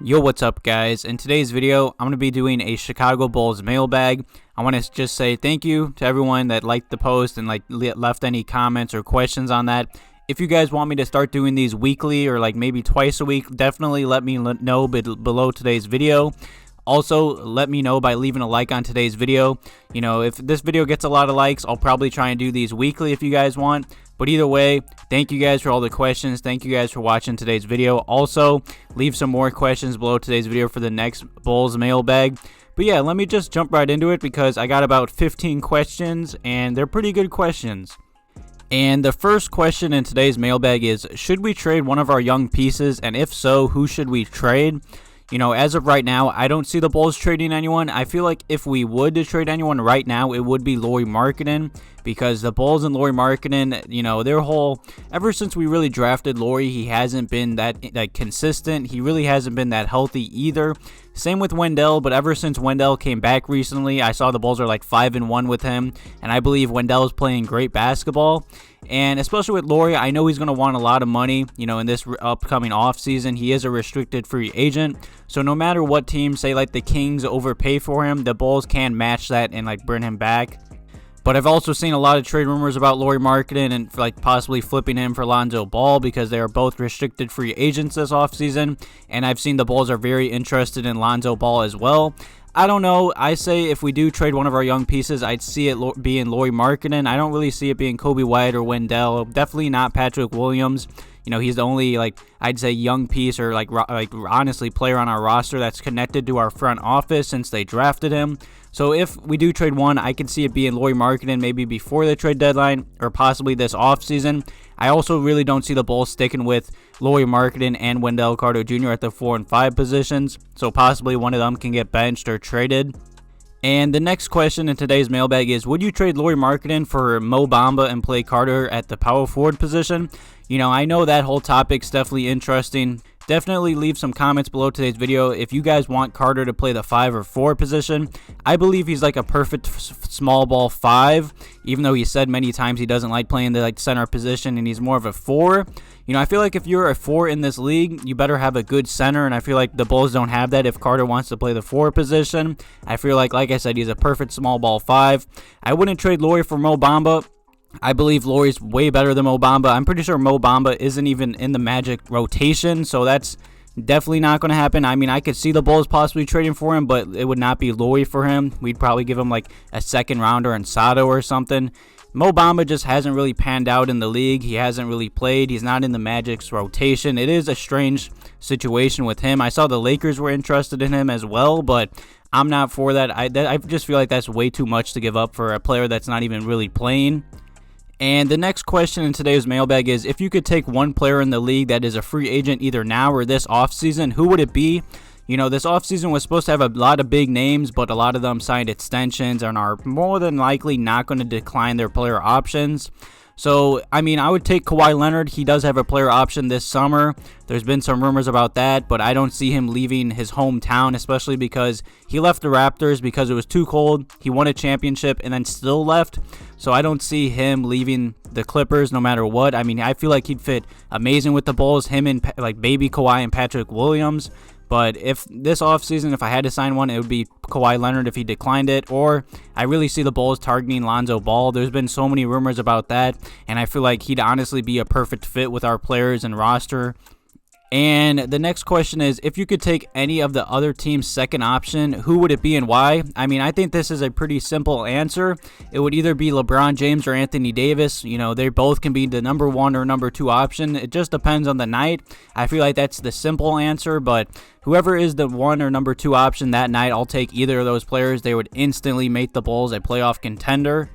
Yo, what's up guys? In today's video, I'm going to be doing a Chicago Bulls mailbag. I want to just say thank you to everyone that liked the post and left any comments or questions on that. If you guys want me to start doing these weekly or maybe twice a week, definitely let me know below today's video. Also, let me know by leaving a like on today's video. You know, if this video gets a lot of likes, I'll probably try and do these weekly if you guys want. But either way, thank you guys for all the questions. Thank you guys for watching today's video. Also, leave some more questions below today's video for the next Bulls mailbag. But yeah, let me just jump right into it because I got about 15 questions and they're pretty good questions. And the first question in today's mailbag is, should we trade one of our young pieces? And if so, who should we trade? You know, as of right now, I don't see the Bulls trading anyone. I feel like if we would to trade anyone right now, it would be Lauri Markkanen, because the Bulls and Lauri Markkanen, you know, ever since we really drafted Lauri, he hasn't been that consistent. He really hasn't been that healthy either. Same with Wendell, but ever since Wendell came back recently, I saw the Bulls are 5-1 with him, and I believe Wendell is playing great basketball. And especially with Lauri, I know he's going to want a lot of money, you know, in this upcoming offseason. He is a restricted free agent, so no matter what team, say the Kings, overpay for him, the Bulls can match that and bring him back. But I've also seen a lot of trade rumors about Lauri Markkanen and possibly flipping him for Lonzo Ball, because they are both restricted free agents this offseason, and I've seen the Bulls are very interested in Lonzo Ball as well. I don't know. I say if we do trade one of our young pieces, I'd see it being Lauri Markkanen. I don't really see it being Coby White or Wendell. Definitely not Patrick Williams. You know, he's the only I'd say young piece or honestly player on our roster that's connected to our front office since they drafted him. So if we do trade one, I can see it being Lauri Markkanen maybe before the trade deadline or possibly this offseason. I also really don't see the Bulls sticking with Lauri Markkanen and Wendell Carter Jr. at the 4 and 5 positions, so possibly one of them can get benched or traded. And the next question in today's mailbag is, would you trade Lauri Markkanen for Mo Bamba and play Carter at the power forward position? You know, I know that whole topic's definitely interesting. Definitely leave some comments below today's video if you guys want Carter to play the 5 or 4 position. I believe he's a perfect small ball 5, even though he said many times he doesn't like playing the center position and he's more of a 4. You know, I feel like if you're a 4 in this league, you better have a good center, and I feel like the Bulls don't have that if Carter wants to play the 4 position. I feel like I said, he's a perfect small ball 5. I wouldn't trade Lauri for Mo Bamba. I believe Lauri's way better than Mo Bamba. I'm pretty sure Mo Bamba isn't even in the Magic rotation, so that's definitely not going to happen. I mean, I could see the Bulls possibly trading for him, but it would not be Lauri for him. We'd probably give him a second rounder in Sato or something. Mo Bamba just hasn't really panned out in the league. He hasn't really played. He's not in the Magic's rotation. It is a strange situation with him. I saw the Lakers were interested in him as well, but I'm not for that. I just feel like that's way too much to give up for a player that's not even really playing. And the next question in today's mailbag is, if you could take one player in the league that is a free agent either now or this offseason, who would it be? You know, this offseason was supposed to have a lot of big names, but a lot of them signed extensions and are more than likely not going to decline their player options. So, I mean, I would take Kawhi Leonard. He does have a player option this summer. There's been some rumors about that, but I don't see him leaving his hometown, especially because he left the Raptors because it was too cold. He won a championship and then still left. So I don't see him leaving the Clippers no matter what. I mean, I feel like he'd fit amazing with the Bulls, him and baby Kawhi and Patrick Williams. But if this offseason, if I had to sign one, it would be Kawhi Leonard if he declined it. Or I really see the Bulls targeting Lonzo Ball. There's been so many rumors about that, and I feel like he'd honestly be a perfect fit with our players and roster. And the next question is, if you could take any of the other team's second option, who would it be and why? I mean, I think this is a pretty simple answer. It would either be LeBron James or Anthony Davis. You know, they both can be the number 1 or number 2 option. It just depends on the night. I feel like that's the simple answer, but whoever is the 1 or number 2 option that night, I'll take either of those players. They would instantly make the Bulls a playoff contender.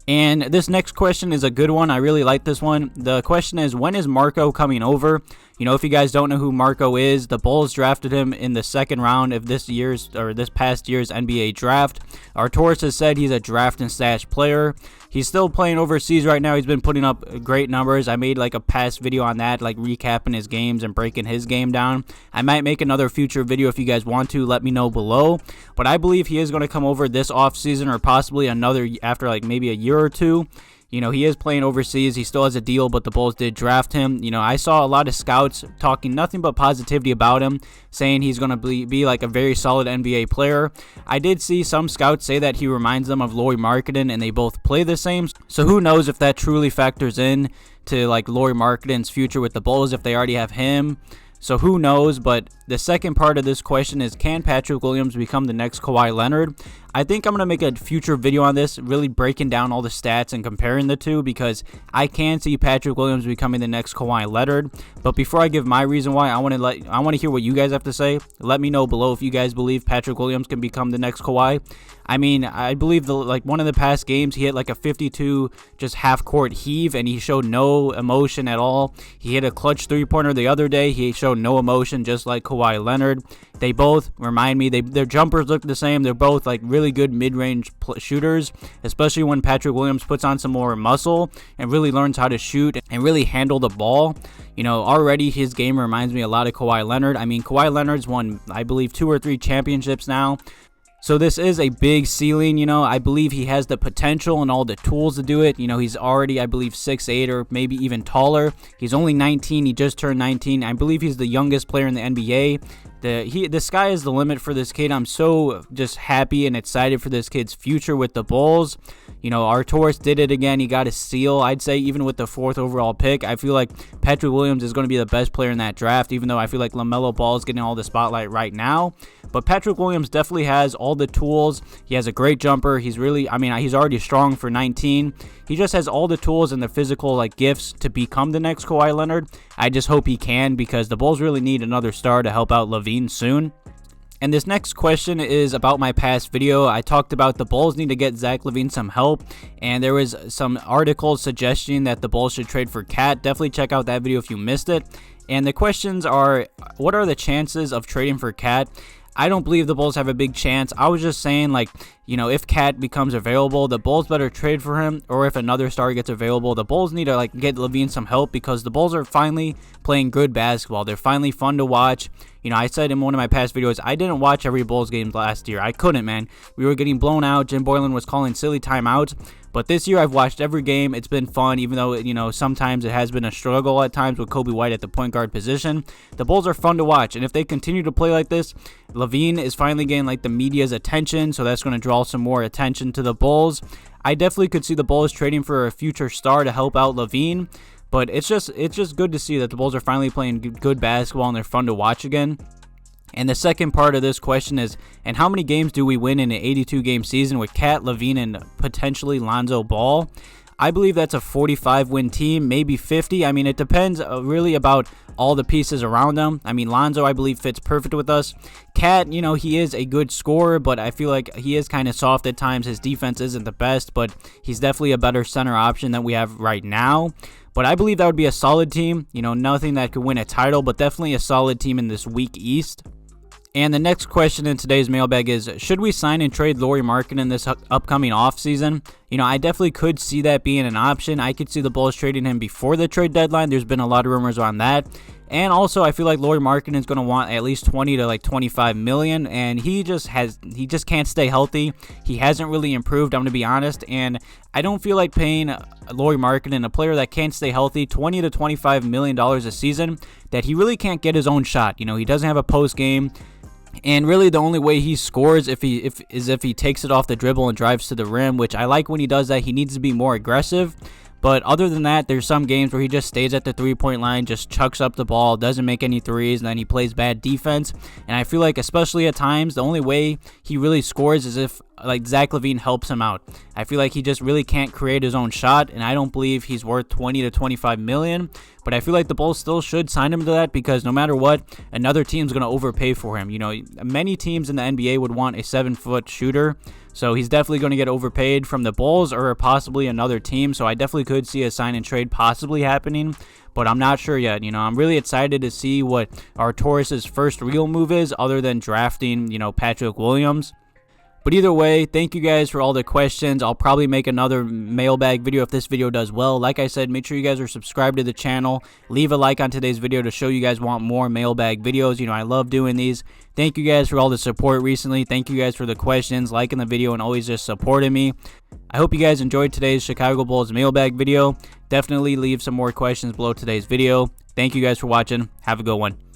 And this next question is a good one. I really like this one. The question is, when is Marko coming over? If you guys don't know who Marko is, the Bulls drafted him in the second round of this past year's NBA draft. Arcidiacono has said he's a draft and stash player. He's still playing overseas right now. He's been putting up great numbers. I made like a past video on that, like recapping his games and breaking his game down. I might make another future video if you guys want to. Let me know below. But I believe he is going to come over this offseason or possibly another after like maybe a year or two. He is playing overseas. He still has a deal, but the Bulls did draft him. I saw a lot of scouts talking nothing but positivity about him, saying he's going to be like a very solid NBA player. I did see some scouts say that he reminds them of Lauri Markkanen, and they both play the same. So who knows if that truly factors in to like Lauri Markkanen's future with the Bulls, if they already have him. So who knows, but the second part of this question is, can Patrick Williams become the next Kawhi Leonard? I think I'm going to make a future video on this, really breaking down all the stats and comparing the two, because I can see Patrick Williams becoming the next Kawhi Leonard. But before I give my reason why, I want to hear what you guys have to say. Let me know below if you guys believe Patrick Williams can become the next Kawhi. I mean, I believe one of the past games, he hit like a 52 just half-court heave, and he showed no emotion at all. He hit a clutch three-pointer the other day. He showed no emotion, just like Kawhi Leonard. They both remind me, their jumpers look the same. They're both like really good mid-range shooters, especially when Patrick Williams puts on some more muscle and really learns how to shoot and really handle the ball. Already his game reminds me a lot of Kawhi Leonard. I mean, Kawhi Leonard's won, I believe, 2 or 3 championships now. So this is a big ceiling, I believe he has the potential and all the tools to do it. He's already, I believe, 6'8" or maybe even taller. He's only 19. He just turned 19. I believe he's the youngest player in the NBA. The sky is the limit for this kid. I'm so just happy and excited for this kid's future with the Bulls. Arcidiacono did it again. He got a steal. I'd say even with the 4th overall pick, I feel like Patrick Williams is going to be the best player in that draft, even though I feel like LaMelo Ball is getting all the spotlight right now. But Patrick Williams definitely has all the tools. He has a great jumper. He's already strong for 19. He just has all the tools and the physical gifts to become the next Kawhi Leonard. I just hope he can, because the Bulls really need another star to help out LaVine soon. And this next question is about my past video. I talked about the Bulls need to get Zach LaVine some help, and there was some articles suggesting that the Bulls should trade for Cat. Definitely check out that video if you missed it. And the questions are, what are the chances of trading for Cat? I don't believe the Bulls have a big chance. I was just saying, if Cat becomes available, the Bulls better trade for him, or if another star gets available, the Bulls need to get LaVine some help, because the Bulls are finally playing good basketball. They're finally fun to watch. I said in one of my past videos, I didn't watch every Bulls game last year. I couldn't, man. We were getting blown out. Jim Boylan was calling silly timeouts. But this year, I've watched every game. It's been fun, even though, sometimes it has been a struggle at times with Coby White at the point guard position. The Bulls are fun to watch, and if they continue to play like this, LaVine is finally getting, the media's attention, so that's going to draw some more attention to the Bulls. I definitely could see the Bulls trading for a future star to help out LaVine, but it's just good to see that the Bulls are finally playing good basketball, and they're fun to watch again. And the second part of this question is, and how many games do we win in an 82-game season with Cat, LaVine, and potentially Lonzo Ball? I believe that's a 45-win team, maybe 50. I mean, it depends really about all the pieces around them. I mean, Lonzo, I believe, fits perfect with us. Cat, he is a good scorer, but I feel like he is kind of soft at times. His defense isn't the best, but he's definitely a better center option than we have right now. But I believe that would be a solid team. Nothing that could win a title, but definitely a solid team in this weak East. And the next question in today's mailbag is, should we sign and trade Lauri Markkanen this upcoming offseason? I definitely could see that being an option. I could see the Bulls trading him before the trade deadline. There's been a lot of rumors on that. And also, I feel like Lauri Markkanen is going to want at least 20 to 25 million, and he just can't stay healthy. He hasn't really improved, I'm going to be honest, and I don't feel like paying Lauri Markkanen, a player that can't stay healthy, $20 to $25 million a season, that he really can't get his own shot. He doesn't have a post game. And really, the only way he scores if he takes it off the dribble and drives to the rim, which I like when he does that. He needs to be more aggressive. But other than that, there's some games where he just stays at the three-point line, just chucks up the ball, doesn't make any threes, and then he plays bad defense. And I feel like, especially at times, the only way he really scores is if Zach LaVine helps him out. I feel like he just really can't create his own shot, and I don't believe he's worth 20 to 25 million. But I feel like the Bulls still should sign him to that, because no matter what, another team's going to overpay for him. Many teams in the NBA would want a 7-foot shooter. So he's definitely going to get overpaid from the Bulls or possibly another team. So I definitely could see a sign and trade possibly happening, but I'm not sure yet. I'm really excited to see what Arturas' first real move is other than drafting, Patrick Williams. But either way, thank you guys for all the questions. I'll probably make another mailbag video if this video does well. Like I said, make sure you guys are subscribed to the channel. Leave a like on today's video to show you guys want more mailbag videos. I love doing these. Thank you guys for all the support recently. Thank you guys for the questions, liking the video, and always just supporting me. I hope you guys enjoyed today's Chicago Bulls mailbag video. Definitely leave some more questions below today's video. Thank you guys for watching. Have a good one.